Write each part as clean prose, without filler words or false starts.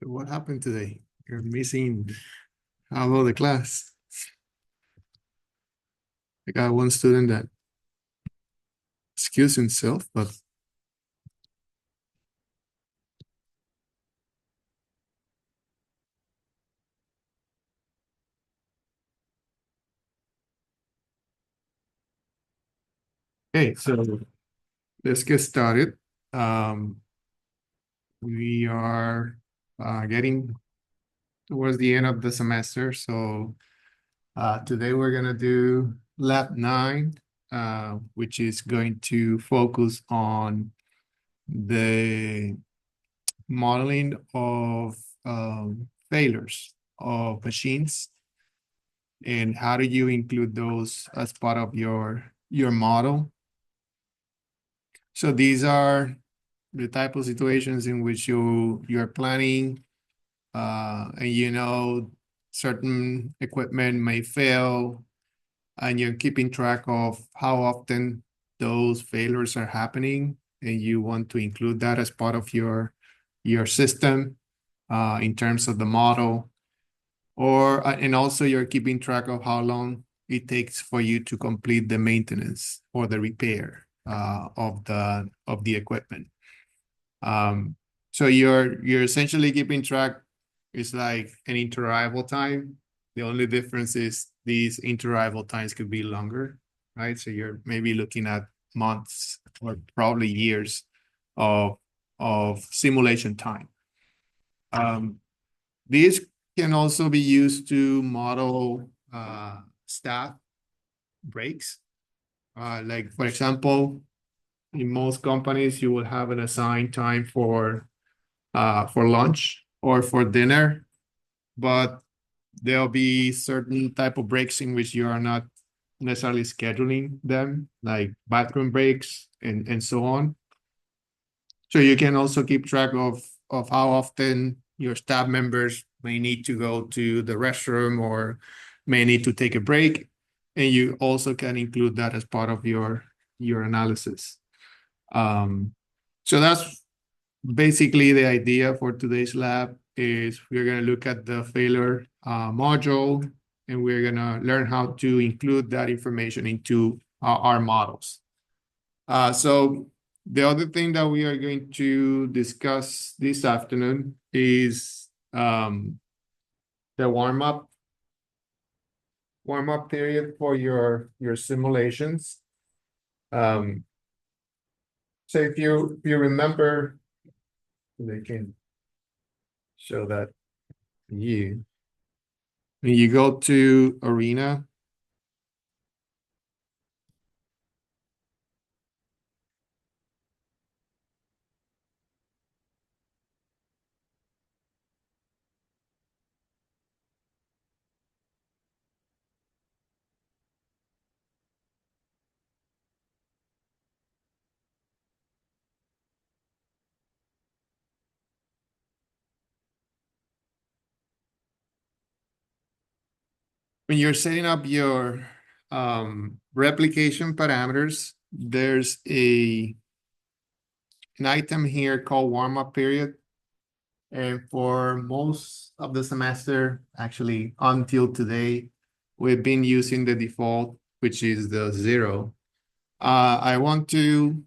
What happened today? You're missing half of the class. I got one student that excused himself, but okay, so let's get started. We are getting towards the end of the semester, so today we're gonna do Lab 9, which is going to focus on the modeling of failures of machines and how do you include those as part of your model. So these are the type of situations in which you're planning and certain equipment may fail and you're keeping track of how often those failures are happening and you want to include that as part of your system in terms of the model. Or and also you're keeping track of how long it takes for you to complete the maintenance or the repair of the equipment. So you're essentially keeping track. It's like an interarrival time. The only difference is these interarrival times could be longer, right? So you're maybe looking at months or probably years of simulation time. These can also be used to model staff breaks. Like for example, in most companies, you will have an assigned time for lunch or for dinner, but there'll be certain type of breaks in which you are not necessarily scheduling them, like bathroom breaks and so on. So you can also keep track of how often your staff members may need to go to the restroom or may need to take a break. And you also can include that as part of your analysis. So that's basically the idea for today's lab is we're going to look at the failure module and we're going to learn how to include that information into our models. So the other thing that we are going to discuss this afternoon is the warm-up period for your simulations. So if you remember, they can show that you when you go to Arena. When you're setting up your replication parameters, there's an item here called warm-up period. And for most of the semester, actually until today, we've been using the default, which is the 0. I want to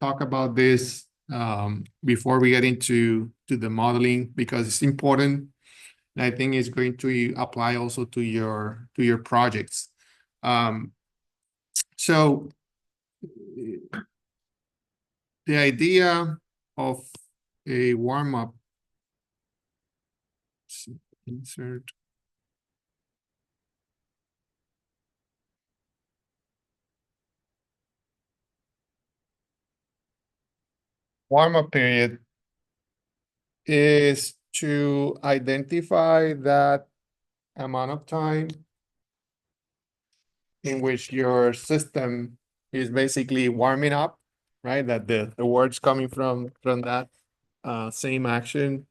talk about this before we get into the modeling because it's important. And I think it's going to apply also to your projects. So the idea of a warm-up, insert. Warm-up period is to identify that amount of time in which your system is basically warming up, right? That the words coming from that same action.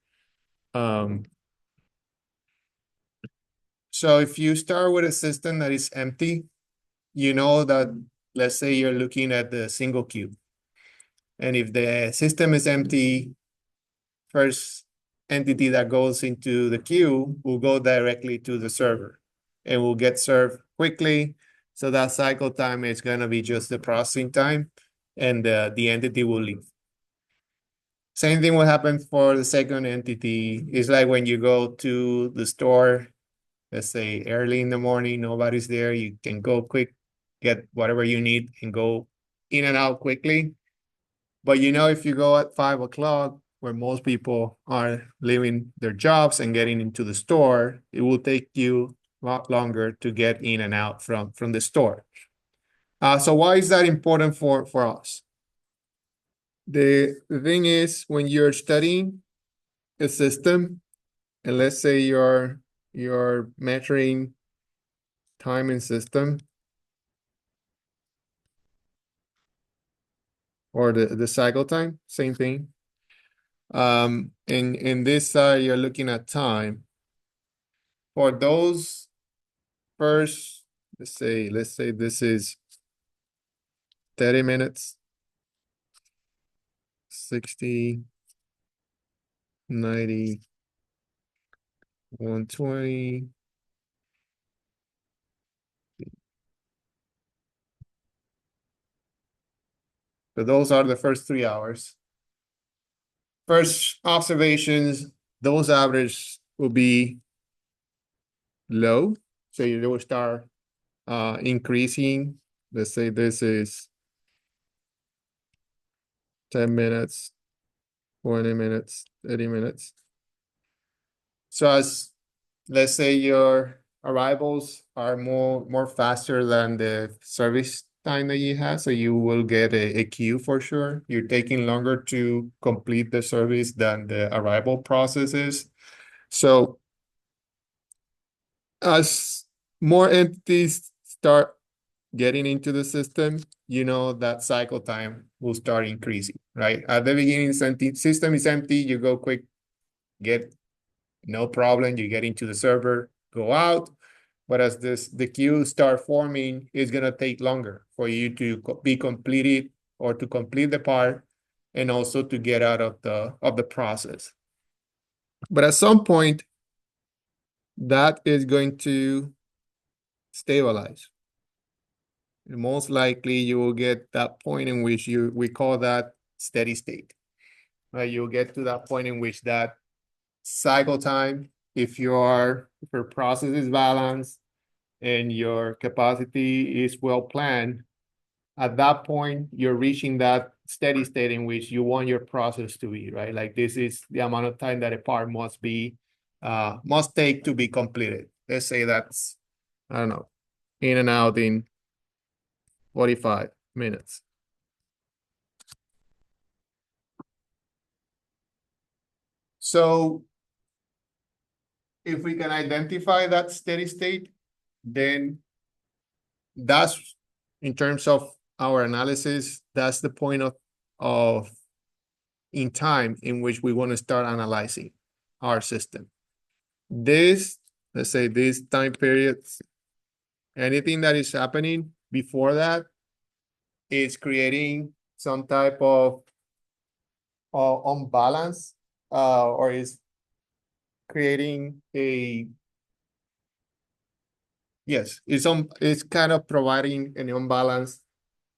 So if you start with a system that is empty, you know that, let's say you're looking at the single cube. And if the system is empty, first entity that goes into the queue will go directly to the server and will get served quickly. So that cycle time is going to be just the processing time, and the entity will leave. Same thing will happen for the second entity. It's like when you go to the store, let's say early in the morning, nobody's there. You can go quick, get whatever you need, and go in and out quickly. But if you go at 5 o'clock, where most people are leaving their jobs and getting into the store, it will take you a lot longer to get in and out from the store. So why is that important for us? The thing is, when you're studying a system, and let's say you're measuring time in system, or the cycle time, same thing. In this side, you're looking at time. For those first, let's say this is 30 minutes, 60, 90, 120. So those are the first 3 hours. First observations, those average will be low. So they will start increasing. Let's say this is 10 minutes, 20 minutes, 30 minutes. So as let's say your arrivals are more faster than the service time that you have, so you will get a queue for sure. You're taking longer to complete the service than the arrival process is. So as more entities start getting into the system, that cycle time will start increasing, right? At the beginning, system is empty, you go quick, get no problem, you get into the server, go out. But as the queue start forming, it's gonna take longer for you to be completed or to complete the part, and also to get out of the process. But at some point, that is going to stabilize. And most likely, you will get that point in which we call that steady state. Right? You'll get to that point in which that cycle time, if your process is balanced and your capacity is well planned, at that point, you're reaching that steady state in which you want your process to be, right? Like this is the amount of time that a part must take to be completed. Let's say that's, I don't know, in and out in 45 minutes. So if we can identify that steady state, then that's, in terms of our analysis, that's the point of in time in which we want to start analyzing our system. Let's say this time periods, anything that is happening before that is creating some type of unbalance, or is creating it's kind of providing an unbalanced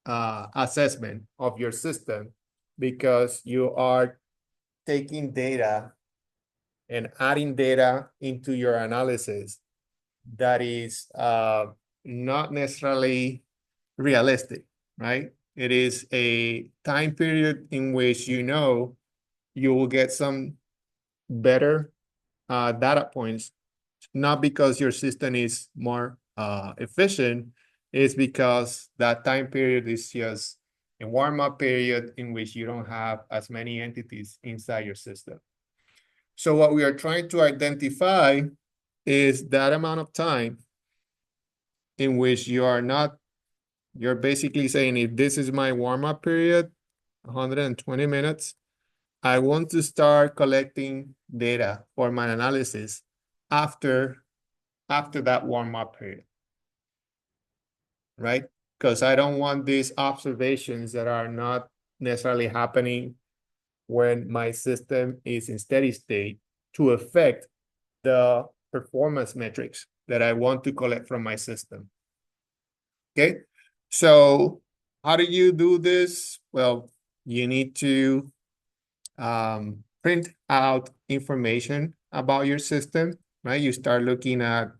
assessment of your system, because you are taking data and adding data into your analysis that is not necessarily realistic, right? It is a time period in which you will get some better data points, not because your system is more efficient, it's because that time period is just a warm-up period in which you don't have as many entities inside your system. So what we are trying to identify is that amount of time in which you're basically saying, if this is my warm-up period, 120 minutes, I want to start collecting data for my analysis after that warm-up period, right? Because I don't want these observations that are not necessarily happening when my system is in steady state to affect the performance metrics that I want to collect from my system. Okay, so how do you do this? Well, you need to print out information about your system, right? You start looking at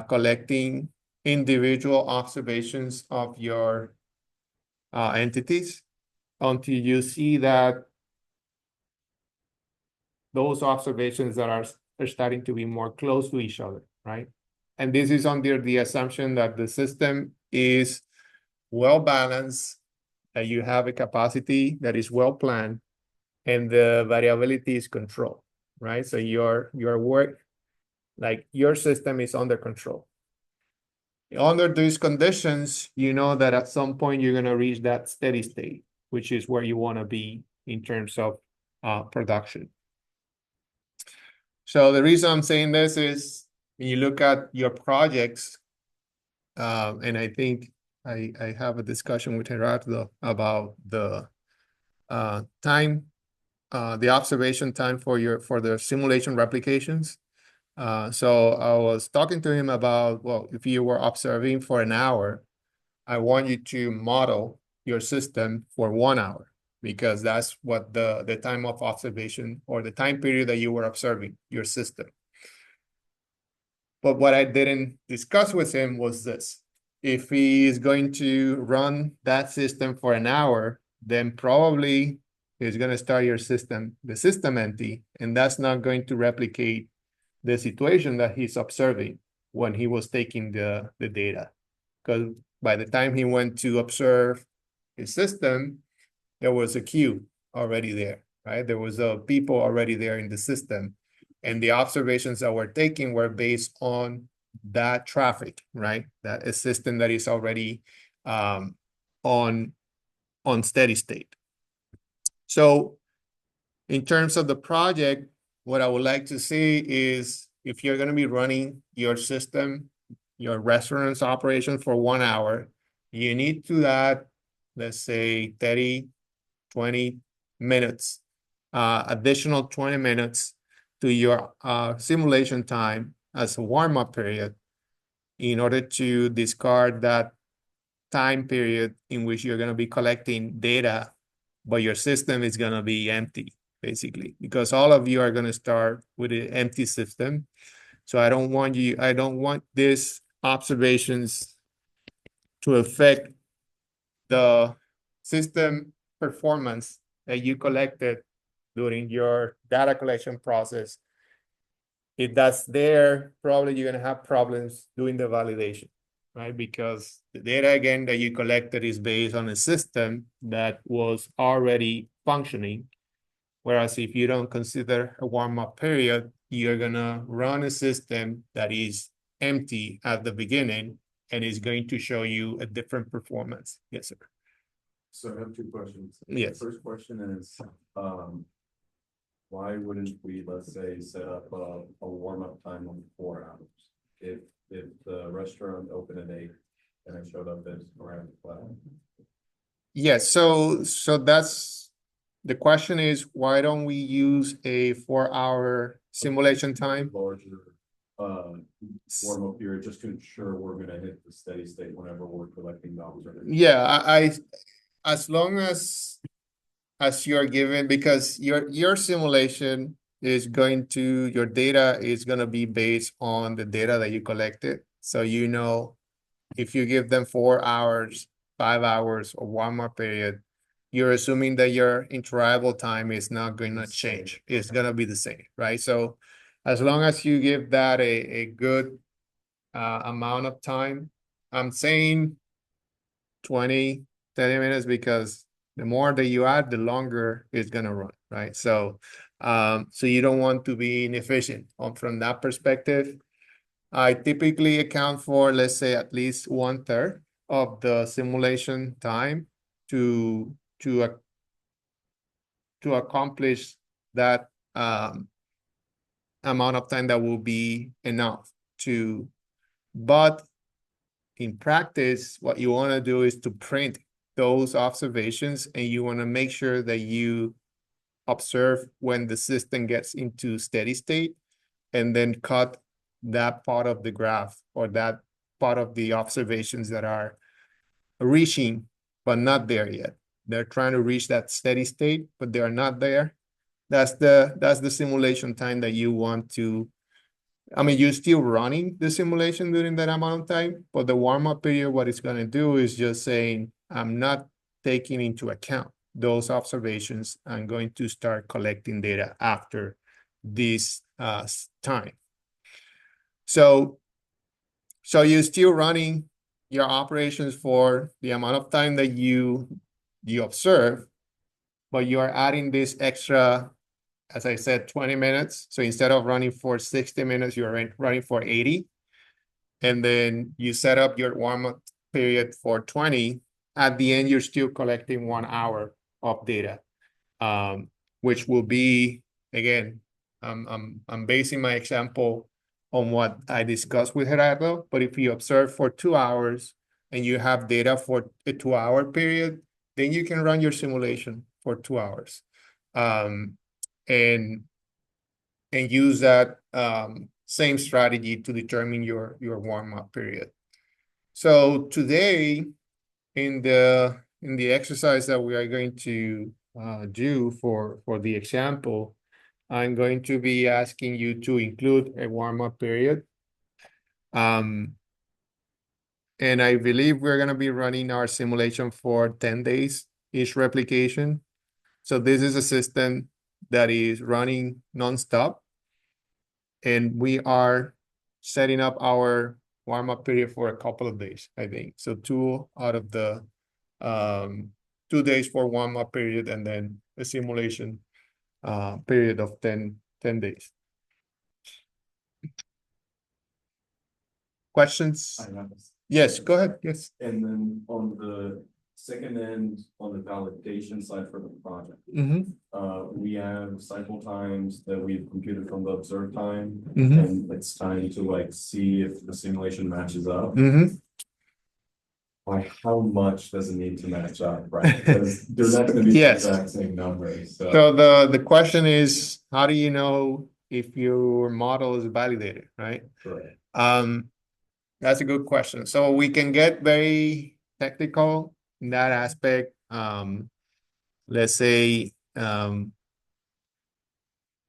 collecting individual observations of your entities until you see that those observations that are starting to be more close to each other, right? And this is under the assumption that the system is well balanced, that you have a capacity that is well planned, and the variability is controlled, right? So your work, like your system is under control. Under these conditions, you know that at some point you're going to reach that steady state, which is where you want to be in terms of production. So the reason I'm saying this is when you look at your projects, and I think I have a discussion with Gerardo about the time, the observation time for the simulation replications. So I was talking to him about, well, if you were observing for an hour, I want you to model your system for 1 hour, because that's what the time of observation or the time period that you were observing your system. But what I didn't discuss with him was this. If he is going to run that system for an hour, then probably he's going to start the system empty, and that's not going to replicate the situation that he's observing when he was taking the data. Because by the time he went to observe his system, there was a queue already there, right? There was people already there in the system. And the observations that we're taking were based on that traffic, right? That a system that is already on steady state. So in terms of the project, what I would like to see is if you're going to be running your system, your restaurant's operation for 1 hour, you need to add, let's say 30, 20 minutes, additional 20 minutes to your simulation time as a warm-up period in order to discard that time period in which you're going to be collecting data, but your system is going to be empty, basically, because all of you are going to start with an empty system. So I don't want these observations to affect the system performance that you collected during your data collection process. If that's there, probably you're going to have problems doing the validation, right? Because the data, again, that you collected is based on a system that was already functioning. Whereas if you don't consider a warm-up period, you're going to run a system that is empty at the beginning and is going to show you a different performance. Yes, sir. So I have two questions. Yes. The first question is, why wouldn't we, let's say, set up a warm-up time of 4 hours? If the restaurant opened at 8 and I showed up at around 12. Yes, so that's the question is, why don't we use a 4-hour simulation time? Larger warm-up period, just to ensure we're gonna hit the steady state whenever we're collecting dollars. Yeah, I as long as you're given, because your simulation is going to, your data is going to be based on the data that you collected. So you know, if you give them 4 hours, 5 hours, or warm-up period, you're assuming that your interval time is not going to change. It's going to be the same, right? So as long as you give that a good amount of time, I'm saying 20, 30 minutes, because the more that you add, the longer it's going to run, right? So so you don't want to be inefficient from that perspective. I typically account for, let's say, at least 1/3 of the simulation time to accomplish that amount of time that will be enough to, but in practice, what you want to do is to print those observations, and you want to make sure that you observe when the system gets into steady state, and then cut that part of the graph or that part of the observations that are reaching, but not there yet. They're trying to reach that steady state, but they are not there. That's the simulation time that you want to. I mean, you're still running the simulation during that amount of time, but the warm-up period, what it's going to do is just saying, I'm not taking into account those observations. I'm going to start collecting data after this time. So you're still running your operations for the amount of time that you observe, but you are adding this extra, as I said, 20 minutes. So instead of running for 60 minutes, you're running for 80. And then you set up your warm-up period for 20. At the end, you're still collecting 1 hour of data, which will be, again, I'm basing my example on what I discussed with Gerardo, but if you observe for 2 hours and you have data for a 2-hour period, then you can run your simulation for 2 hours. And use that same strategy to determine your warm-up period. So today, in the exercise that we are going to do for the example, I'm going to be asking you to include a warm-up period. And I believe we're going to be running our simulation for 10 days each replication. So this is a system that is running nonstop. And we are setting up our warm-up period for a couple of days, I think. So 2 out of the 2 days for warm-up period, and then a simulation period of 10 days. Questions? Yes, go ahead. Yes. And then on the second end, on the validation side for the project, we have cycle times that we've computed from the observed time, and it's time to like see if the simulation matches up. By how much does it need to match up, right? Because they're not going to be the exact same numbers. So the question is, how do you know if your model is validated, right? Correct. That's a good question. So we can get very technical in that aspect. Let's say,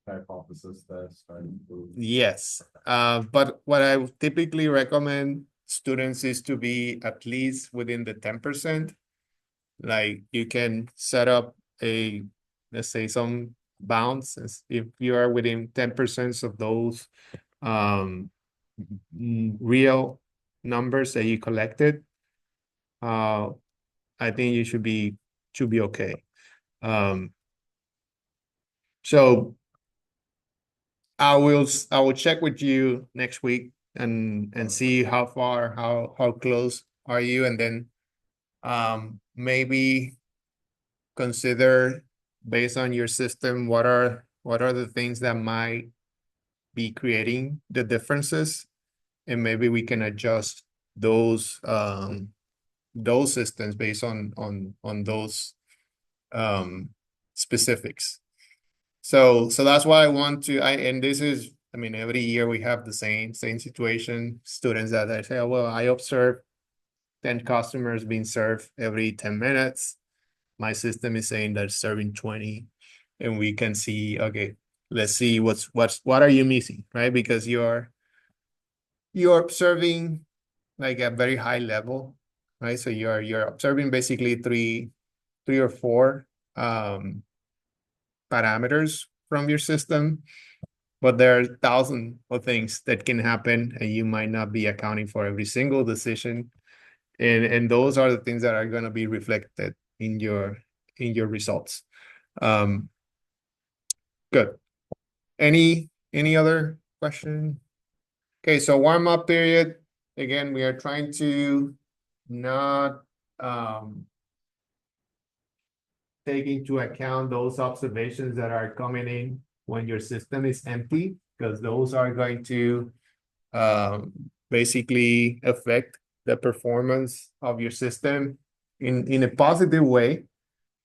Hypothesis test. yes. But what I would typically recommend students is to be at least within the 10%. Like you can set up let's say some bounds. If you are within 10% of those real numbers that you collected, I think you should be okay. So I will check with you next week and see how far, how close are you, and then maybe consider, based on your system, what are the things that might be creating the differences, and maybe we can adjust those systems based on those specifics. So that's why I want to. And this is, I mean, every year we have the same situation. Students that I say, oh, well, I observe 10 customers being served every 10 minutes. My system is saying they're serving 20, and we can see, okay, let's see what are you missing, right? Because you're observing like a very high level, right? So you're observing basically three or four parameters from your system, but there are thousands of things that can happen, and you might not be accounting for every single decision. And those are the things that are going to be reflected in your results. Good. Any other question? Okay, so warm-up period. Again, we are trying to not take into account those observations that are coming in when your system is empty, because those are going to basically affect the performance of your system in a positive way.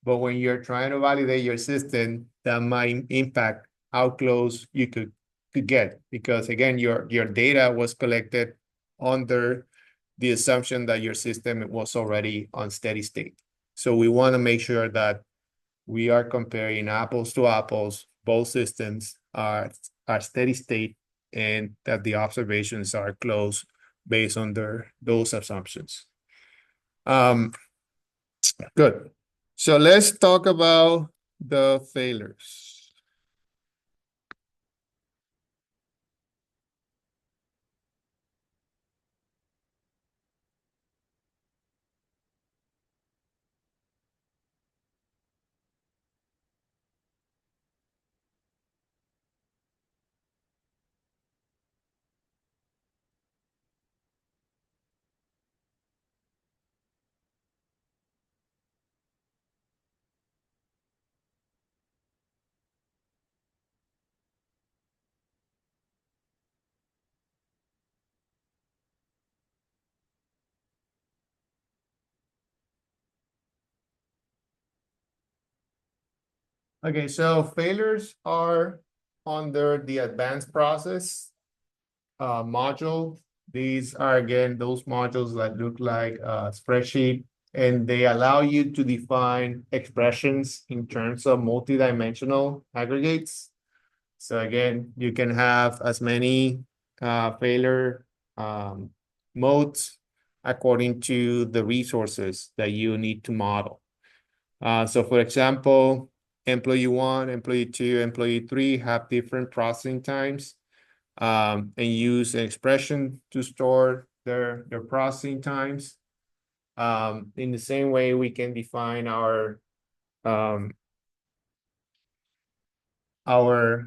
But when you're trying to validate your system, that might impact how close you could get, because again, your data was collected under the assumption that your system was already on steady state. So we want to make sure that we are comparing apples to apples, both systems are steady state, and that the observations are close based on those assumptions. Good. So let's talk about the failures. Okay, so failures are under the advanced process module. These are again those modules that look like a spreadsheet, and they allow you to define expressions in terms of multidimensional aggregates. So again, you can have as many failure modes according to the resources that you need to model. So for example, employee 1, employee 2, employee 3 have different processing times, and use an expression to store their processing times. In the same way, we can define um, our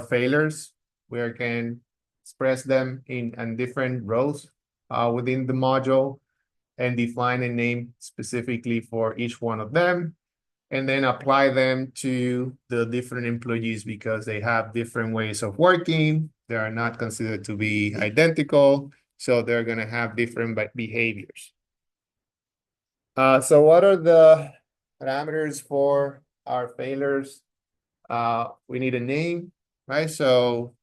failures. We can express them in different rows within the module and define a name specifically for each one of them, and then apply them to the different employees because they have different ways of working. They are not considered to be identical, so they're going to have different behaviors. So what are the parameters for our failures? We need a name, right? So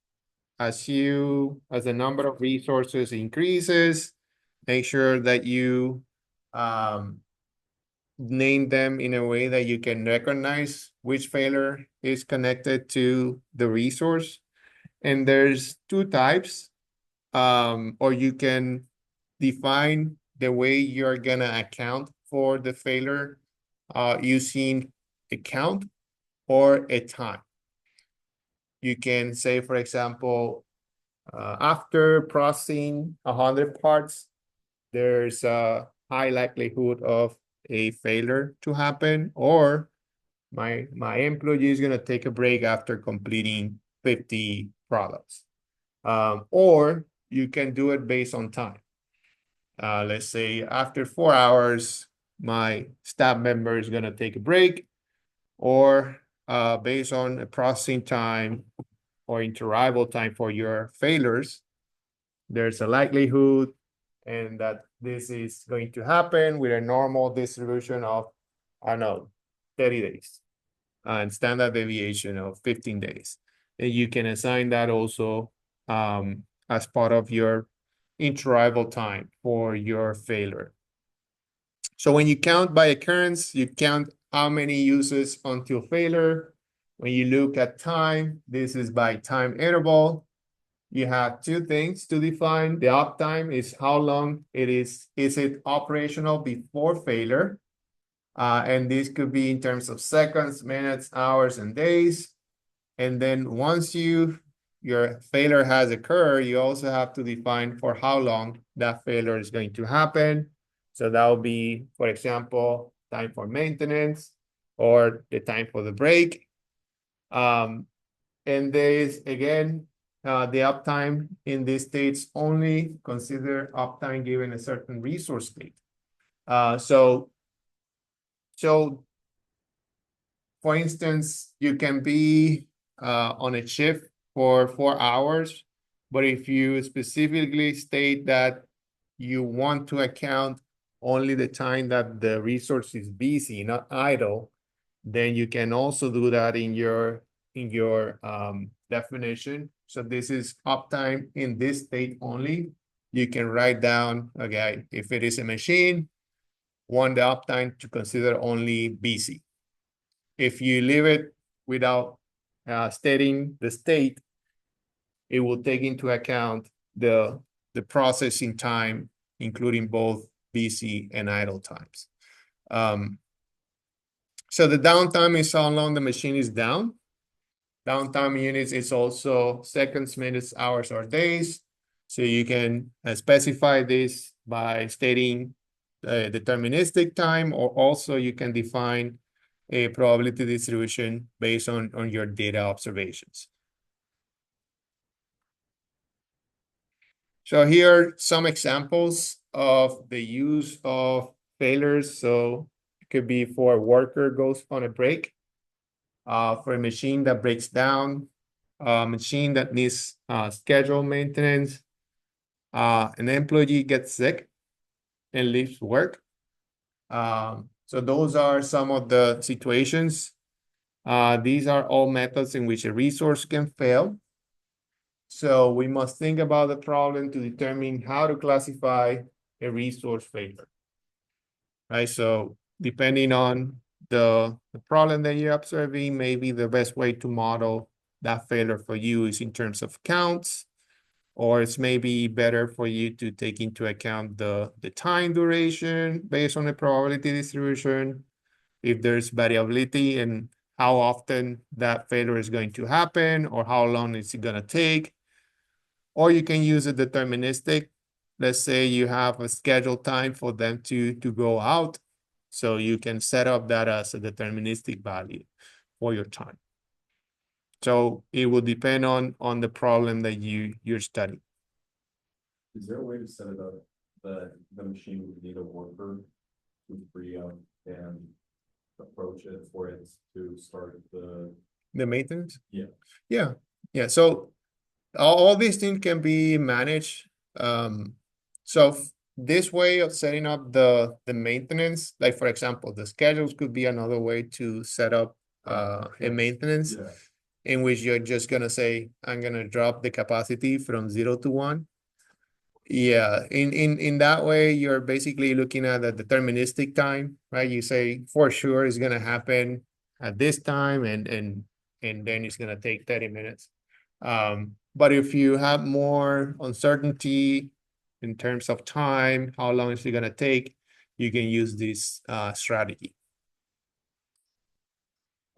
as the number of resources increases, make sure that you name them in a way that you can recognize which failure is connected to the resource. And there's two types, or you can define the way you're gonna account for the failure using a count or a time. You can say, for example, after processing 100 parts, there's a high likelihood of a failure to happen, or my employee is going to take a break after completing 50 products. Or you can do it based on time. Let's say after 4 hours, my staff member is going to take a break, or based on a processing time or interval time for your failures, there's a likelihood and that this is going to happen with a normal distribution of, I don't know, 30 days and standard deviation of 15 days. And you can assign that also as part of your interval time for your failure. So when you count by occurrence, you count how many uses until failure. When you look at time, this is by time interval. You have two things to define. The uptime is how long it is it operational before failure? And this could be in terms of seconds, minutes, hours, and days. And then once your failure has occurred, you also have to define for how long that failure is going to happen. So that will be, for example, time for maintenance or the time for the break. And there is, again, the uptime in these states only consider uptime given a certain resource state. So for instance, you can be on a shift for 4 hours, but if you specifically state that you want to account only the time that the resource is busy, not idle, then you can also do that in your definition. So this is uptime in this state only. You can write down, okay, if it is a machine, want the uptime to consider only BC. If you leave it without stating the state, it will take into account the processing time, including both BC and idle times. So the downtime is how long the machine is down. Downtime units is also seconds, minutes, hours, or days. So you can specify this by stating deterministic time, or also you can define a probability distribution based on your data observations. So here are some examples of the use of failures. So it could be for a worker goes on a break, for a machine that breaks down, a machine that needs scheduled maintenance, an employee gets sick and leaves work. So those are some of the situations. These are all methods in which a resource can fail. So we must think about the problem to determine how to classify a resource failure, right? So depending on the problem that you're observing, maybe the best way to model that failure for you is in terms of counts, or it's maybe better for you to take into account the time duration based on the probability distribution, if there's variability in how often that failure is going to happen or how long it's going to take. Or you can use a deterministic. Let's say you have a scheduled time for them to go out. So you can set up that as a deterministic value for your time. So it will depend on the problem that you're studying. Is there a way to set it up that the machine would need a worker to free up and approach it for it to start the maintenance? Yeah. Yeah. So all these things can be managed. So this way of setting up the maintenance, like for example, the schedules could be another way to set up a maintenance in which you're just gonna say, I'm gonna drop the capacity from 0 to 1. Yeah, in that way, you're basically looking at a deterministic time, right? You say for sure it's gonna happen at this time, and then it's gonna take 30 minutes. But if you have more uncertainty in terms of time, how long is it gonna take, you can use this strategy.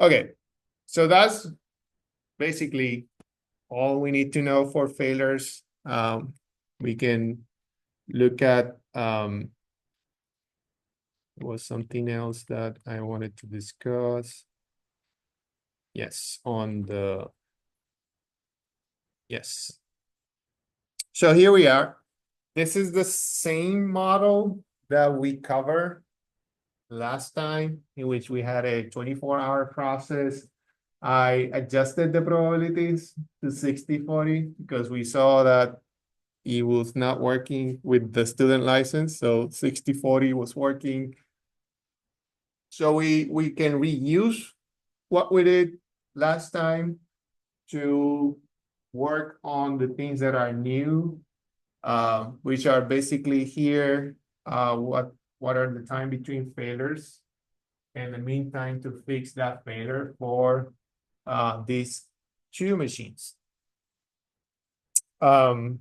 Okay, so that's basically all we need to know for failures. We can look at was something else that I wanted to discuss. Yes, yes. So here we are. This is the same model that we covered last time, in which we had a 24-hour process. I adjusted the probabilities to 60-40 because we saw that it was not working with the student license. So 60-40 was working. So we can reuse what we did last time to work on the things that are new, which are basically here. What are the time between failures and the mean time to fix that failure for these two machines. And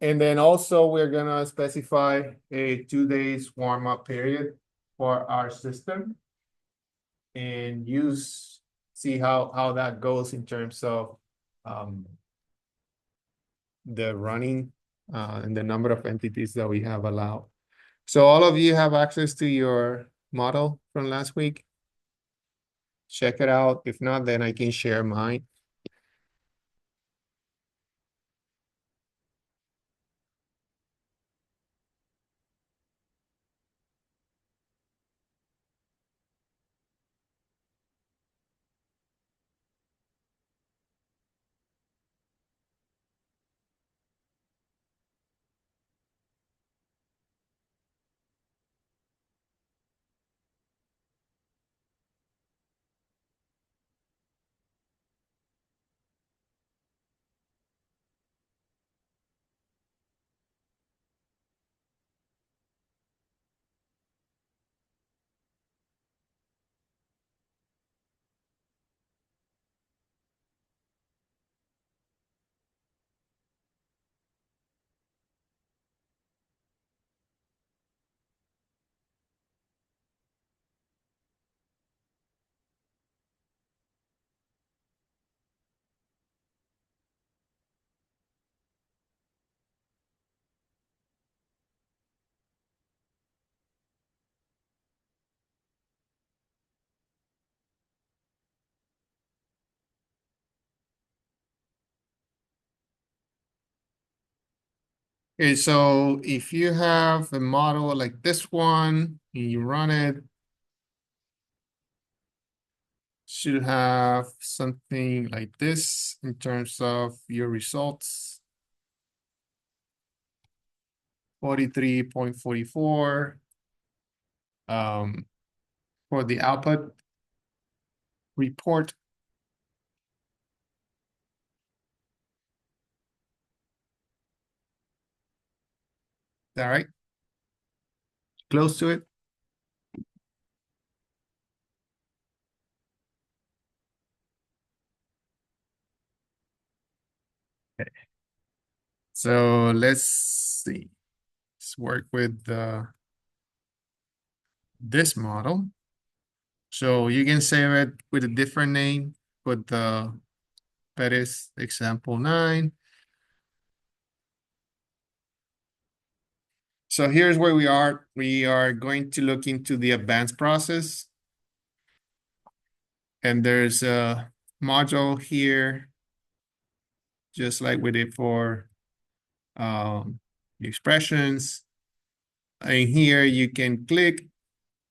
then also we're gonna specify a 2 days warm-up period for our system and see how that goes in terms of the running and the number of entities that we have allowed. So all of you have access to your model from last week. Check it out. If not, then I can share mine. Okay, so if you have a model like this one, and you run it, should have something like this in terms of your results. 43.44 for the output report. All right, close to it. Okay. So let's see. Let's work with this model. So you can save it with a different name, put the Perez example 9. So here's where we are. We are going to look into the advanced process. And there's a module here, just like we did for the expressions. And here you can click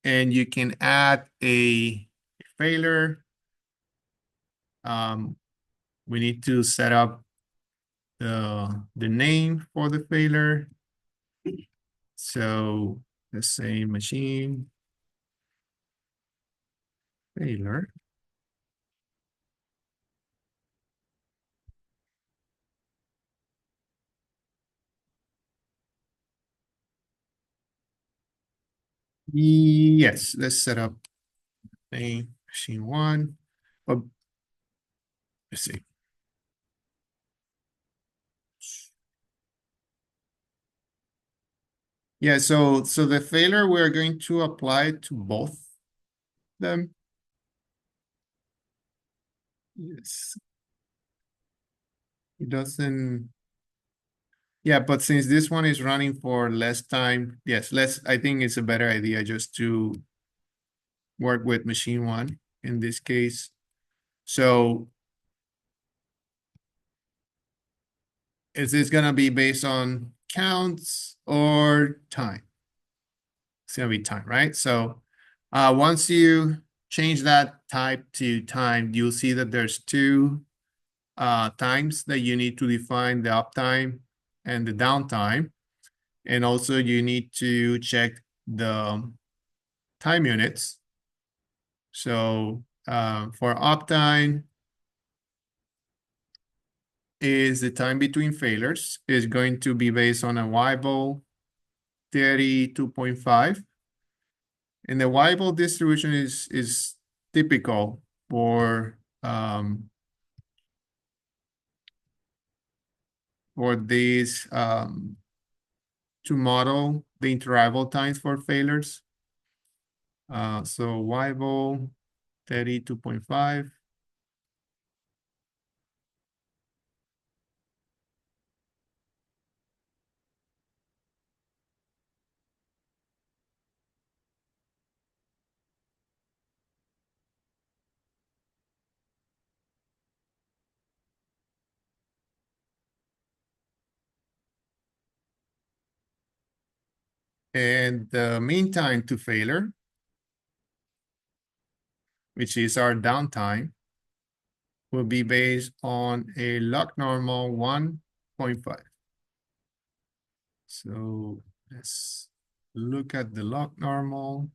and you can add a failure. We need to set up the name for the failure. So let's say machine failure. Yes, let's set up name machine 1. Oh, let's see. Yeah, so the failure we're going to apply to both them. Yes. It doesn't. Yeah, but since this one is running for less time, yes, I think it's a better idea just to work with machine 1 in this case. So is this gonna be based on counts or time? It's gonna be time, right? So once you change that type to time, you'll see that there's two times that you need to define the uptime and the downtime. And also you need to check the time units. So for uptime is the time between failures is going to be based on a Weibull 32.5. And the Weibull distribution is typical for these to model the interval times for failures. So Weibull 32.5. And the mean time to failure, which is our downtime, will be based on a log normal 1.5. So let's look at the log normal.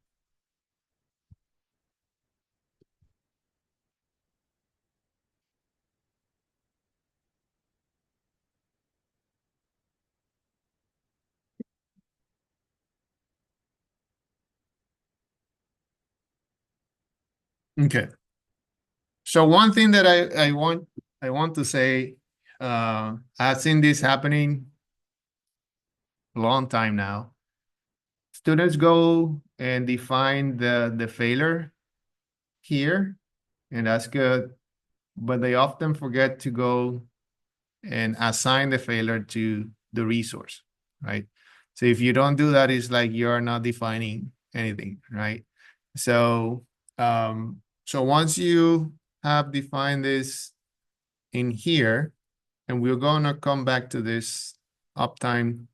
Okay. So one thing that I want to say, I've seen this happening a long time now. Students go and define the failure here, and that's good, but they often forget to go and assign the failure to the resource, right? So if you don't do that, it's like you're not defining anything, right? So so once you have defined this in here, and we're gonna come back to this uptime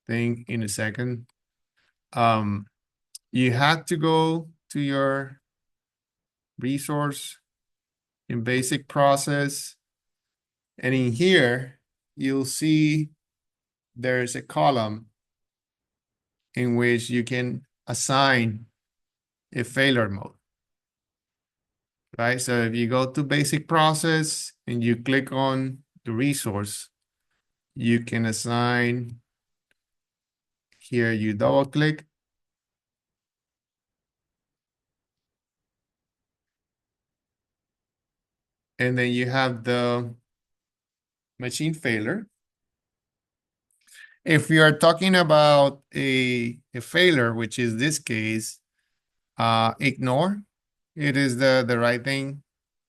thing in a second. You have to go to your resource in basic process. And in here, you'll see there's a column in which you can assign a failure mode, right? So if you go to basic process and you click on the resource, you can assign here, you double click. And then you have the machine failure. If you are talking about a failure, which is this case, ignore. It is the right thing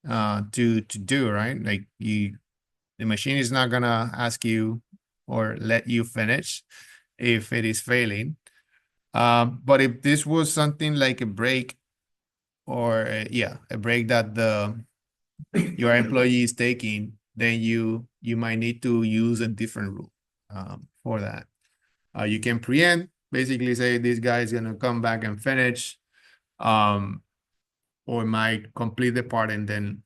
to do, right? Like the machine is not gonna ask you or let you finish if it is failing. But if this was something like a break or a break that your employee is taking, then you might need to use a different rule for that. You can preempt, basically say this guy is gonna come back and finish, or might complete the part and then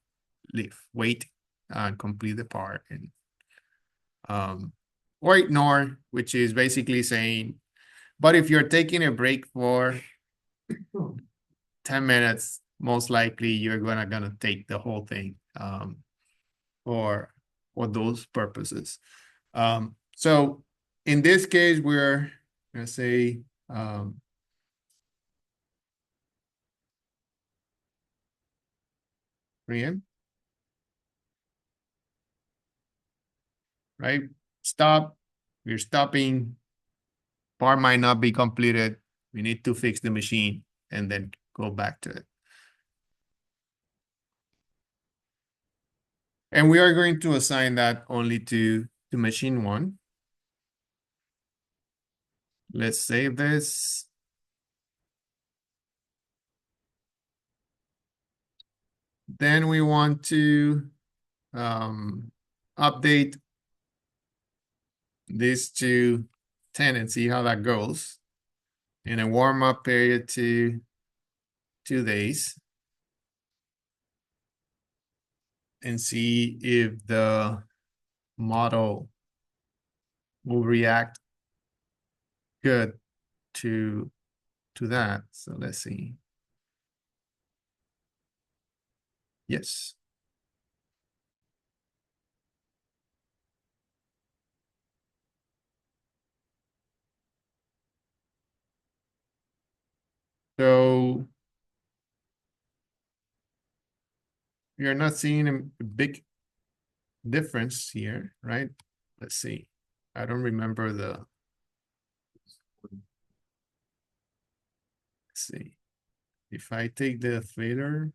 leave, wait and complete the part, and or ignore, which is basically saying, but if you're taking a break for 10 minutes, most likely you're gonna take the whole thing for those purposes. So in this case, we're gonna say preempt, right? Stop. We're stopping. Part might not be completed. We need to fix the machine and then go back to it. And we are going to assign that only to machine one. Let's save this. Then we want to update this to 10 and see how that goes. In a warm-up period to 2 days. And see if the model will react good to that. So let's see. Yes. So you're not seeing a big difference here, right? Let's see. I don't remember the, let's see. If I take the failure,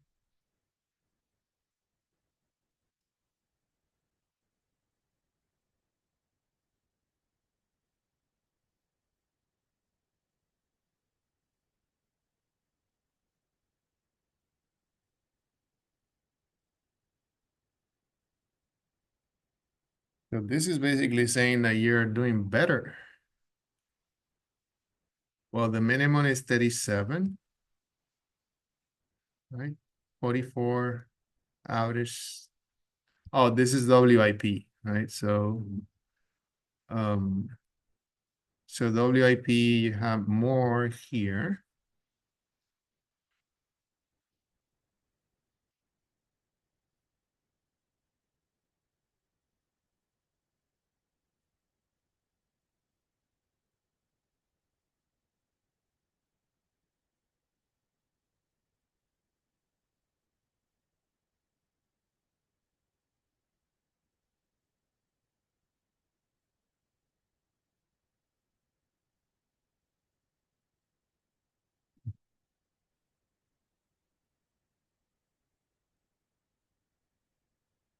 so this is basically saying that you're doing better. Well, the minimum is 37, right? 44 outage. Oh, this is WIP, right? So, so WIP, you have more here.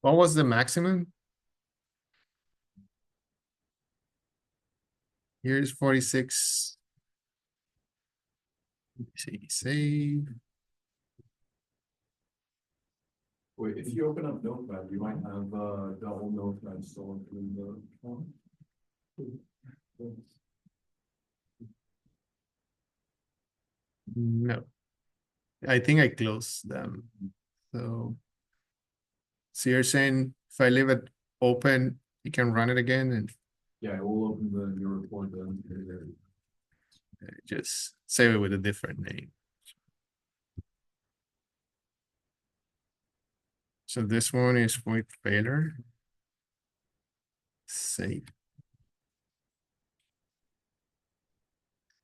What was the maximum? Here's 46. Let's see, save. Wait, if you open up Notepad, you might have the whole Notepad stored in the. No, I think I closed them. So you're saying if I leave it open, you can run it again and Yeah, we'll open the new report then. just save it with a different name. So this one is with failure. Save.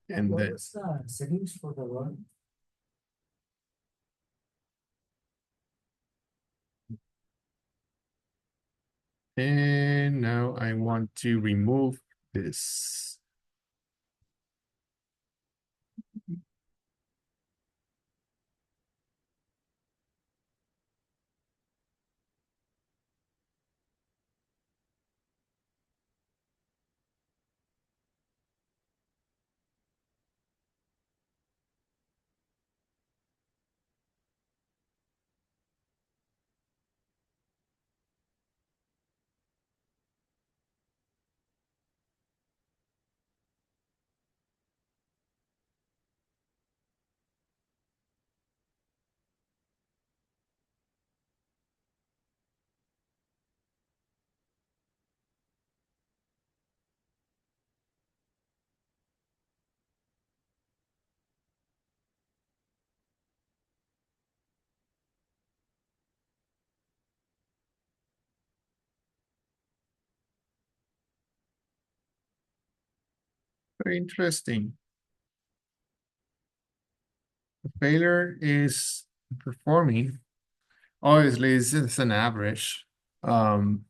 And What then is the settings for the one? and now I want to remove this. Very interesting. The failure is performing. Obviously, this is an average. Um,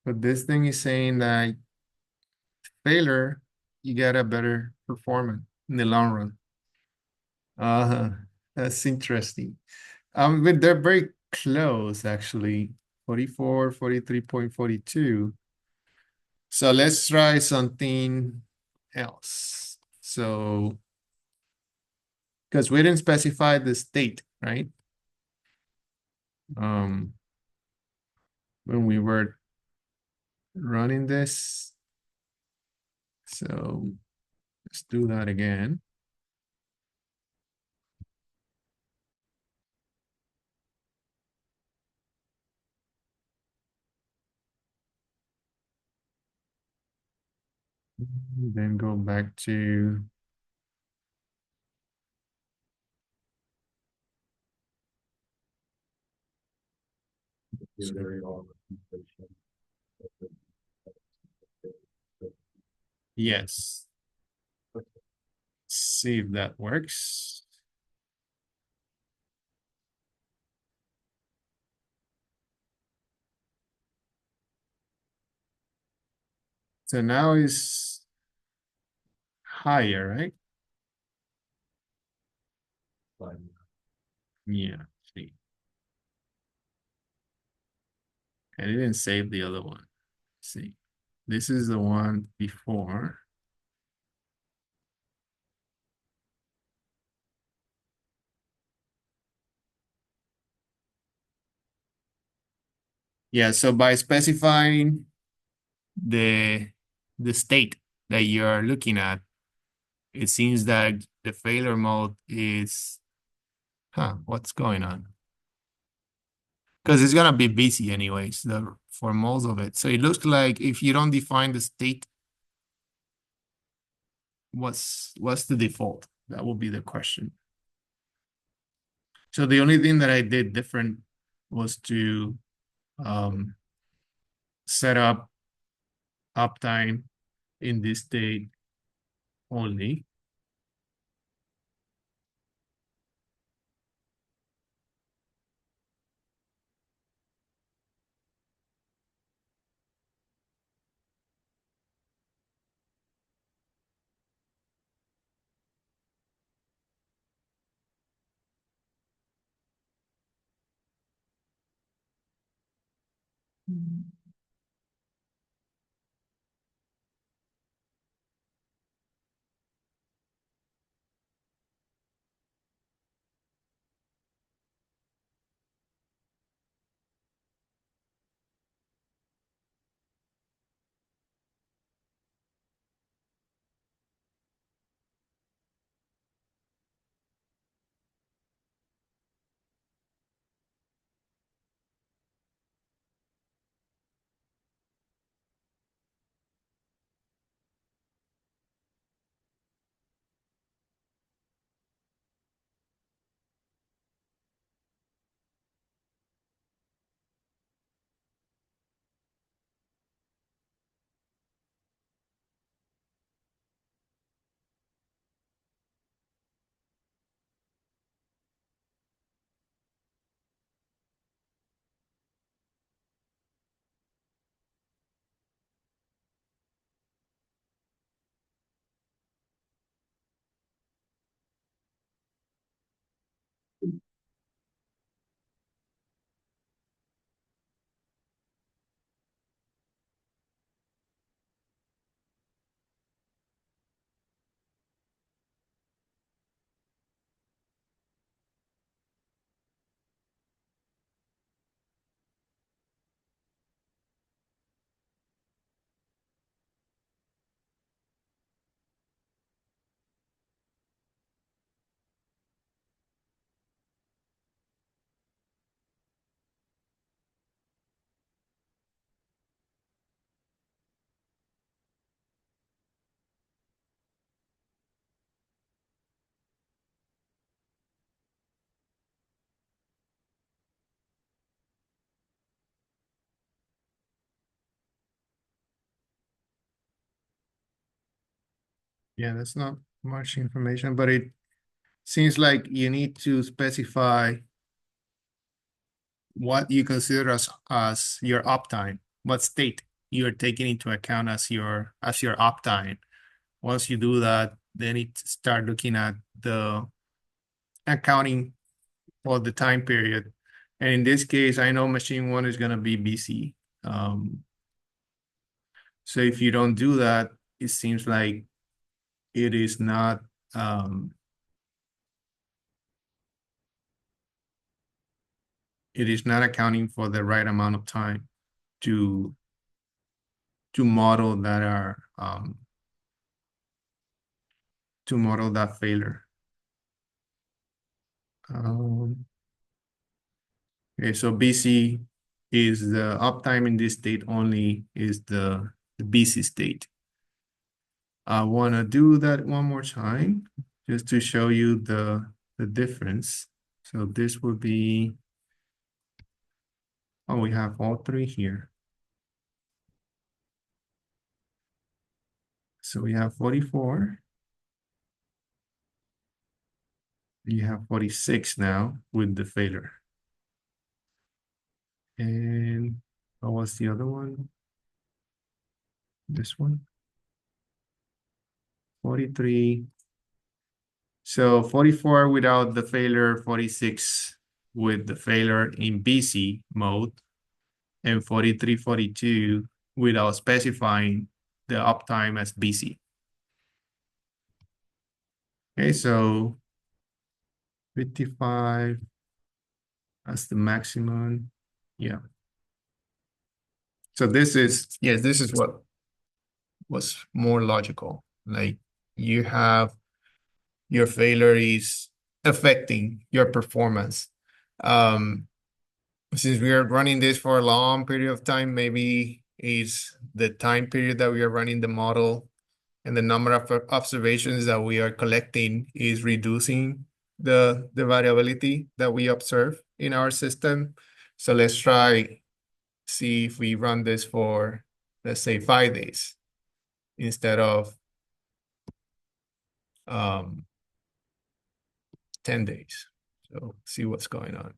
but this thing is saying that failure, you get a better performance in the long run. Uh-huh. That's interesting. But they're very close actually. 44, 43.42. So let's try something else. So, because we didn't specify the state, right? Um, when we were running this. So let's do that again. Then go back to yes. See if that works. So now is higher, right? Yeah, see. I didn't save the other one. See, this is the one before. Yeah, so by specifying the state that you're looking at, it seems that the failure mode is, what's going on? Because it's gonna be busy anyways, for most of it. So it looks like if you don't define the state, what's the default? That will be the question. So the only thing that I did different was to set up uptime in this state only. Yeah, that's not much information, but it seems like you need to specify what you consider as your uptime, what state you're taking into account as your uptime. Once you do that, then it start looking at the accounting for the time period. And in this case, I know machine one is gonna be busy. So if you don't do that, it seems like it is not accounting for the right amount of time to model that failure. Okay, so BC is the uptime in this state only is the BC state. I want to do that one more time just to show you the difference. So this would be, oh, we have all three here. So we have 44. You have 46 now with the failure. And what was the other one? This one? 43. So 44 without the failure, 46 with the failure in BC mode, and 43, 42 without specifying the uptime as BC. Okay, so 55, that's the maximum. Yeah. So this is, yes, this is what was more logical. Like you have your failure is affecting your performance. Since we are running this for a long period of time, maybe is the time period that we are running the model and the number of observations that we are collecting is reducing the variability that we observe in our system. So let's try, see if we run this for, let's say, 5 days instead of 10 days. So see what's going on.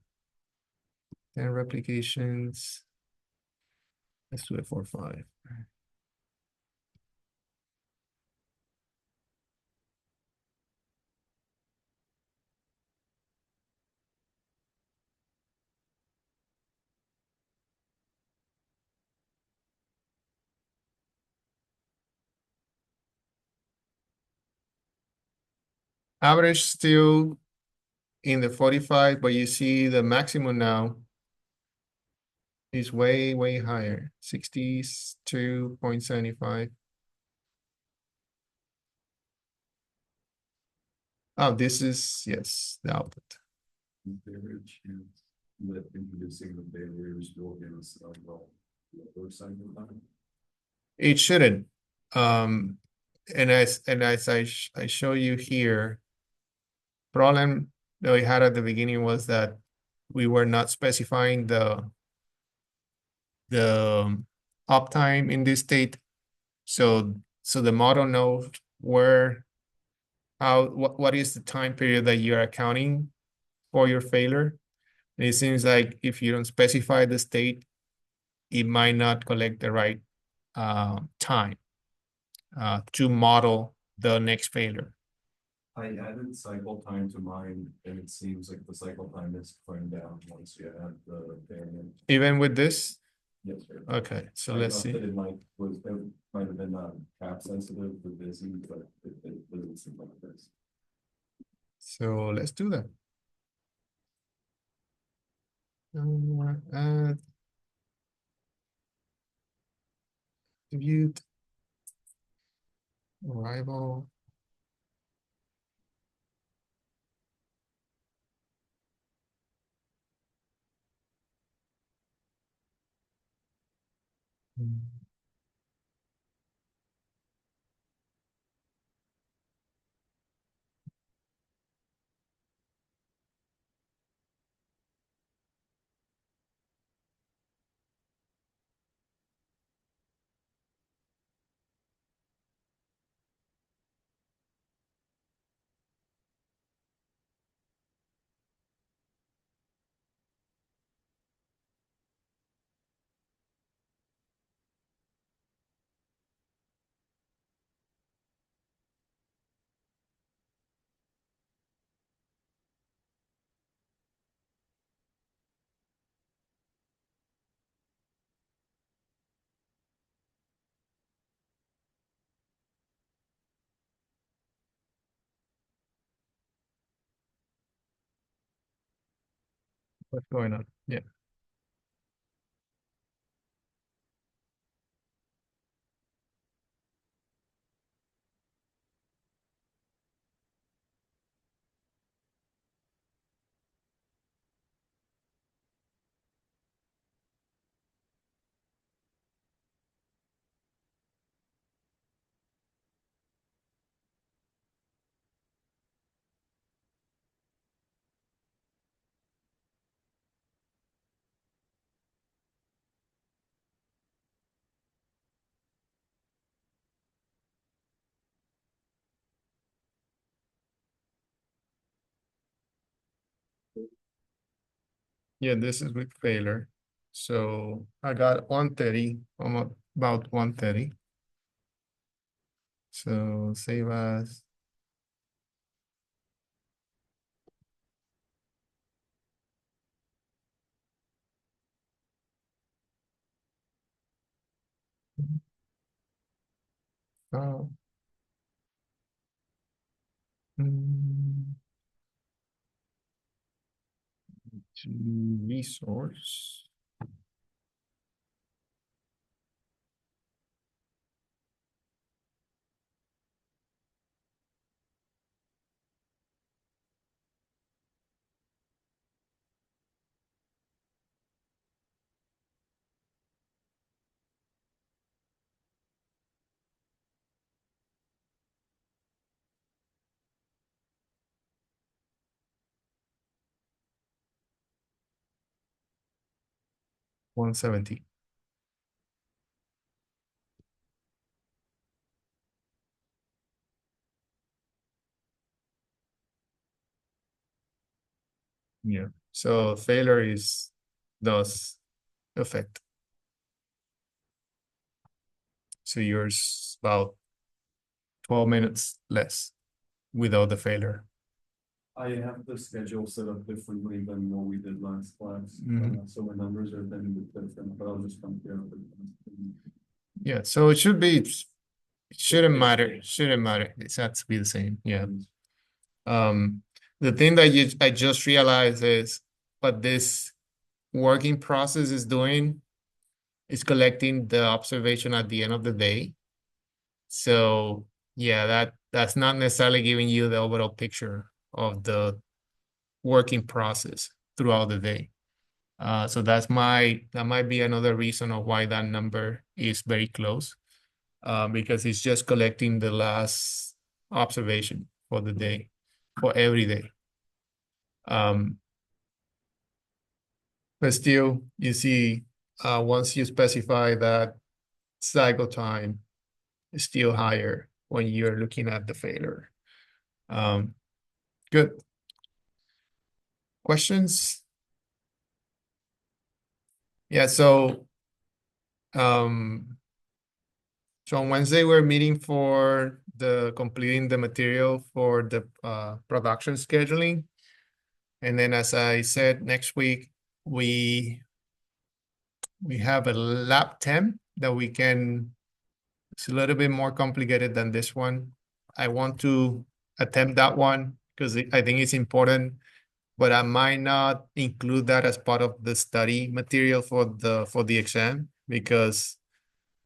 10 replications. Let's do it for 5. Average still in the 45, but you see the maximum now is way, way higher, 62.75. Oh, this is, yes, the output. Failure chance that introducing the failures will give us a lower cycle time. It shouldn't. And as I show you here, problem that we had at the beginning was that we were not specifying the uptime in this state. So the model knows what is the time period that you're accounting for your failure. And it seems like if you don't specify the state, it might not collect the right time to model the next failure. I added cycle time to mine, and it seems like the cycle time is going down once you add the variant. Even with this? Yes, sir. Okay, so I let's thought see. that it might have been cap sensitive for busy, but it doesn't seem like this. So let's do that. Add attribute arrival. what's going on. Yeah. Yeah, this is with failure. So I got 130, about 130. So save as. Oh. To resource. $170. Yeah. So failure does affect. So yours about 12 minutes less without the failure. I have the schedule set up differently than what we did last class. Mhm. So my numbers are then different, but I'll just compare them. Yeah, so it shouldn't matter. Shouldn't matter. It has to be the same. Yeah. Um, the thing that I just realized is what this working process is doing is collecting the observation at the end of the day. So yeah, that's not necessarily giving you the overall picture of the working process throughout the day. So that might be another reason of why that number is very close, because it's just collecting the last observation for the day, for every day. But still, you see, once you specify that cycle time is still higher when you're looking at the failure. Um, good. Questions? Yeah, um, so on Wednesday, we're meeting for the completing the material for the production scheduling. And then, as I said, next week, we have a lab 10 that we can, it's a little bit more complicated than this one. I want to attempt that one because I think it's important, but I might not include that as part of the study material for the exam because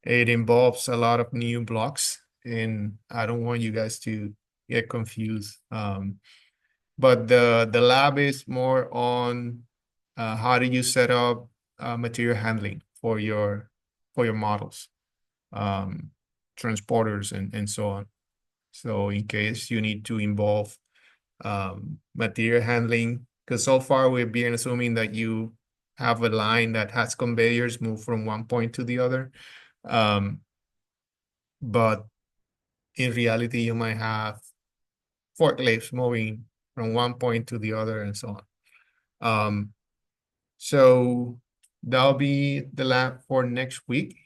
it involves a lot of new blocks and I don't want you guys to get confused. But the lab is more on how do you set up material handling for your models, um, transporters and so on. So in case you need to involve material handling, because so far we've been assuming that you have a line that has conveyors move from one point to the other. But in reality, you might have forklifts moving from one point to the other and so on. So that'll be the lab for next week.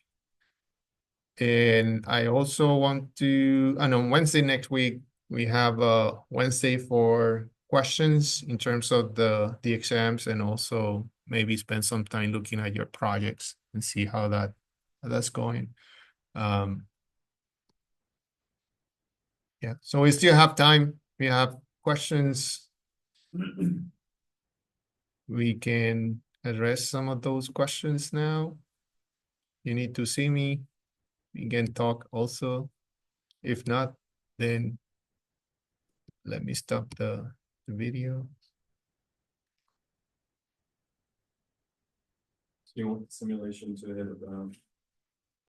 And I also want to, and on Wednesday next week, we have a Wednesday for questions in terms of the exams and also maybe spend some time looking at your projects and see how that's going. Yeah, so we still have time. We have questions. we can address some of those questions now. You need to see me. We can talk also. If not, then let me stop the video. So you want the simulation to hit